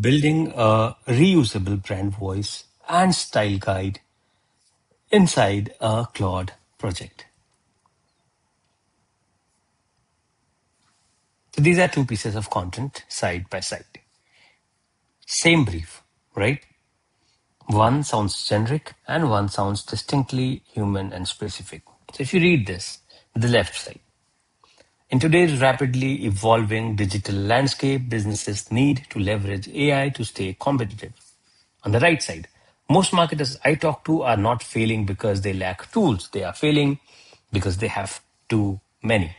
building a reusable brand voice and style guide inside a Claude project. So these are two pieces of content side by side. Same brief, right? One sounds generic and one sounds distinctly human and specific. So if you read this, the left side. In today's rapidly evolving digital landscape, businesses need to leverage AI to stay competitive. On the right side, most marketers I talk to are not failing because they lack tools. They are failing because they have too many.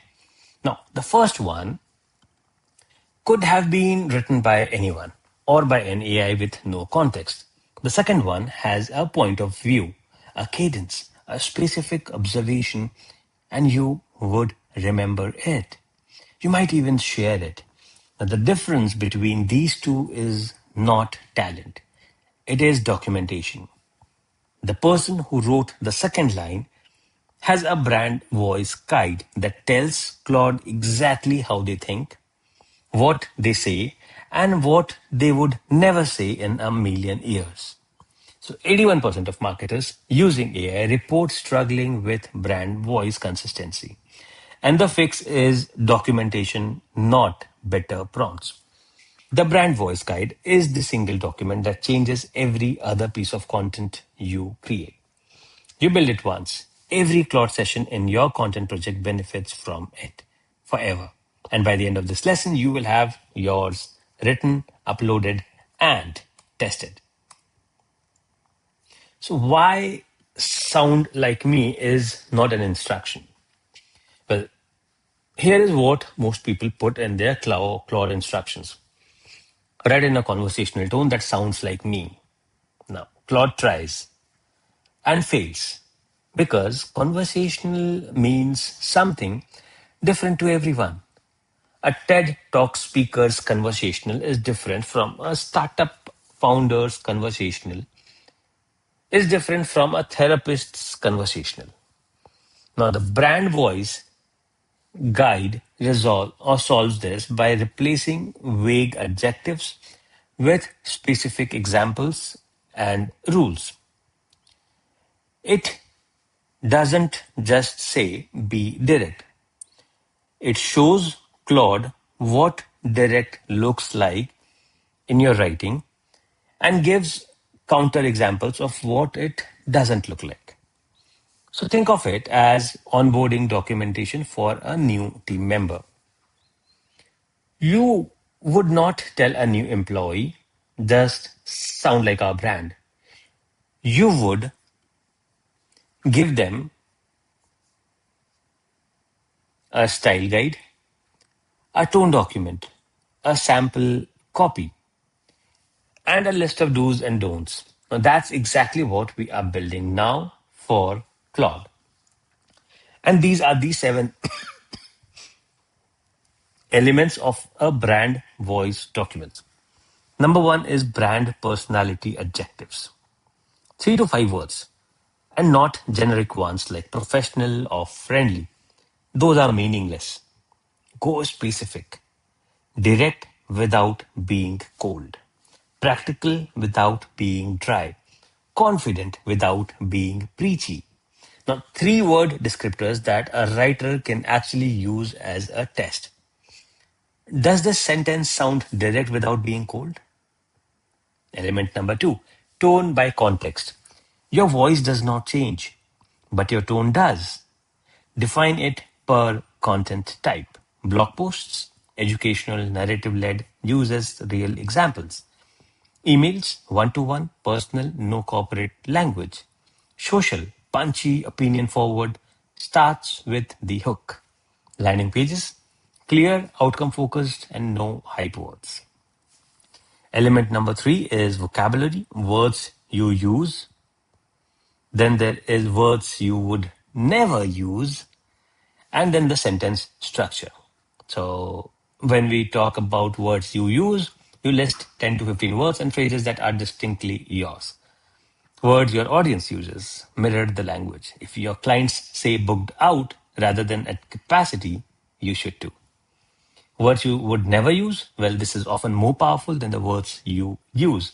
Now, the first one could have been written by anyone or by an AI with no context. The second one has a point of view, a cadence, a specific observation, and you would remember it. You might even share it. Now, the difference between these two is not talent, it is documentation. The person who wrote the second line has a brand voice guide that tells Claude exactly how they think, what they say, and what they would never say in a million years. So 81% of marketers using AI report struggling with brand voice consistency. And the fix is documentation, not better prompts. The brand voice guide is the single document that changes every other piece of content you create. You build it once. Every Claude session in your content project benefits from it forever. And by the end of this lesson, you will have yours written, uploaded, and tested. So why sound like me is not an instruction? Well, here is what most people put in their Claude instructions. Write in a conversational tone that sounds like me. Now, Claude tries and fails because conversational means something different to everyone. A TED Talk speaker's conversational is different from a startup founder's conversational, is different from a therapist's conversational. Now, the brand voice guide resolve or solves this by replacing vague adjectives with specific examples and rules. It doesn't just say be direct. It shows Claude what direct looks like in your writing and gives counter examples of what it doesn't look like. So think of it as onboarding documentation for a new team member. You would not tell a new employee, just sound like our brand. You would give them a style guide, a tone document, a sample copy, and a list of do's and don'ts. Now, that's exactly what we are building now for Claude. And these are the 7 elements of a brand voice document. Number 1 is brand personality adjectives. 3 to 5 words, and not generic ones like professional or friendly. Those are meaningless. Go specific. Direct without being cold. Practical without being dry. Confident without being preachy. Now, 3-word descriptors that a writer can actually use as a test. Does this sentence sound direct without being cold? Element number 2, tone by context. Your voice does not change, but your tone does. Define it per content type. Blog posts, educational, narrative-led, uses real examples. Emails, one-to-one, personal, no corporate language. Social, punchy, opinion-forward, starts with the hook. Landing pages, clear, outcome-focused, and no hype words. Element number 3 is vocabulary, words you use. Then there is words you would never use, and then the sentence structure. So when we talk about words you use, you list 10 to 15 words and phrases that are distinctly yours. Words your audience uses, mirror the language. If your clients say booked out rather than at capacity, you should too. Words you would never use, well, this is often more powerful than the words you use.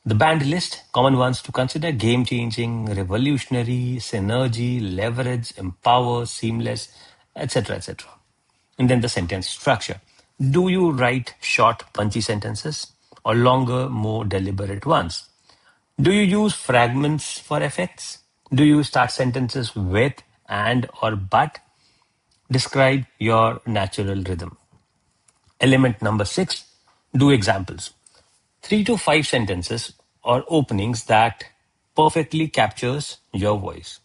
The banned list, common ones to consider: game changing, revolutionary, synergy, leverage, empower, seamless, etc. etc. And then the sentence structure. Do you write short, punchy sentences or longer, more deliberate ones? Do you use fragments for effects? Do you start sentences with and or but? Describe your natural rhythm. Element number 6, do examples. 3 to 5 sentences or openings that perfectly captures your voice.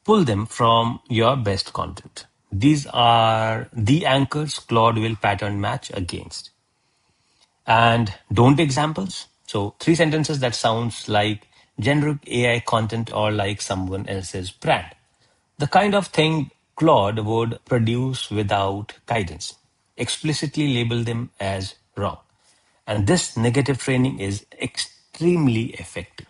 Pull them from your best content. These are the anchors Claude will pattern match against. And don't examples. So 3 sentences that sounds like generic AI content or like someone else's brand. The kind of thing Claude would produce without guidance. Explicitly label them as wrong. And this negative training is extremely effective.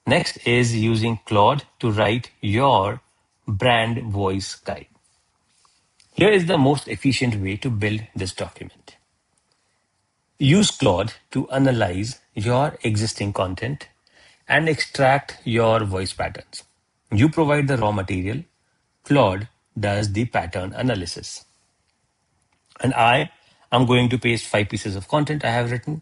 Next is using Claude to write your brand voice guide. Here is the most efficient way to build this document. Use Claude to analyze your existing content and extract your voice patterns. You provide the raw material, Claude does the pattern analysis. And I am going to paste 5 pieces of content I have written.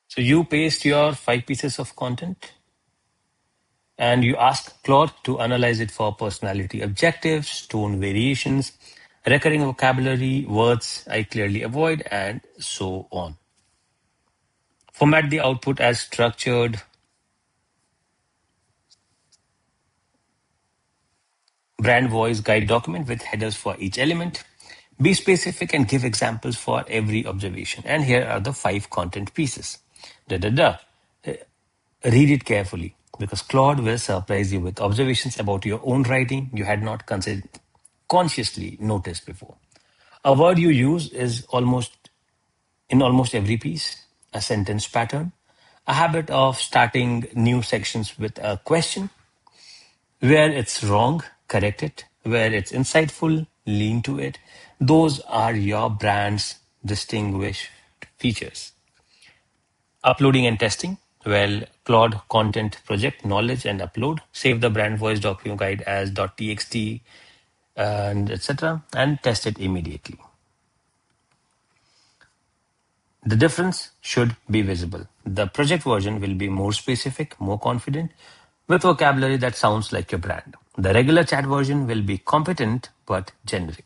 So you paste your 5 pieces of content and you ask Claude to analyze it for personality objectives, tone variations, recurring vocabulary, words I clearly avoid, and so on. Format the output as structured brand voice guide document with headers for each element. Be specific and give examples for every observation. And here are the 5 content pieces. Da da da. Read it carefully because Claude will surprise you with observations about your own writing you had not considered, consciously noticed before. A word you use is almost every piece, a sentence pattern, a habit of starting new sections with a question. Where it's wrong, correct it. Where it's insightful, lean to it. Those are your brand's distinguished features. Uploading and testing. Well, Claude content project knowledge and upload. Save the brand voice document guide as .txt and etc. and test it immediately. The difference should be visible. The project version will be more specific, more confident, with vocabulary that sounds like your brand. The regular chat version will be competent but generic.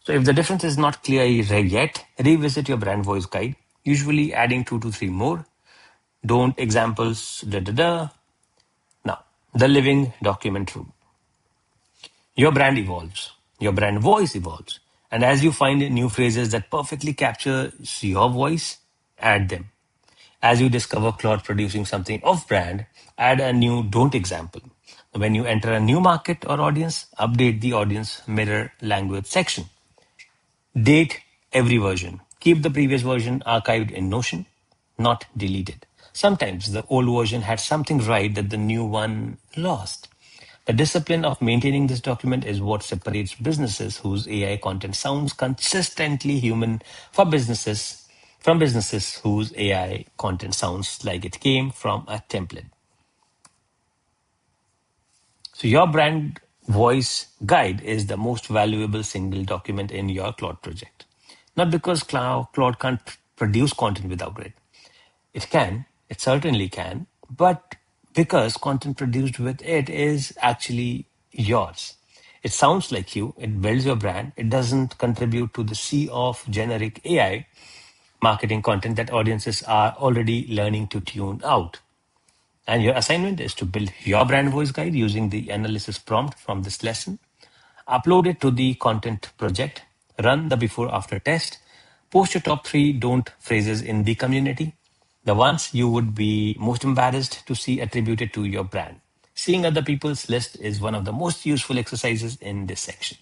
So if the difference is not clear yet, revisit your brand voice guide, usually adding 2 to 3 more. Don't examples, da da da. Now, the living document rule. Your brand evolves, your brand voice evolves. And as you find new phrases that perfectly capture your voice, add them. As you discover Claude producing something off brand, add a new don't example. When you enter a new market or audience, update the audience mirror language section. Date every version. Keep the previous version archived in Notion, not deleted. Sometimes the old version had something right that the new one lost. The discipline of maintaining this document is what separates businesses whose AI content sounds consistently human from businesses whose AI content sounds like it came from a template. So your brand voice guide is the most valuable single document in your Claude project. Not because Claude can't produce content without it. It can, it certainly can, but because content produced with it is actually yours. It sounds like you, it builds your brand, it doesn't contribute to the sea of generic AI marketing content that audiences are already learning to tune out. And your assignment is to build your brand voice guide using the analysis prompt from this lesson. Upload it to the content project, run the before after test, post your top 3 don't phrases in the community, the ones you would be most embarrassed to see attributed to your brand. Seeing other people's list is one of the most useful exercises in this section.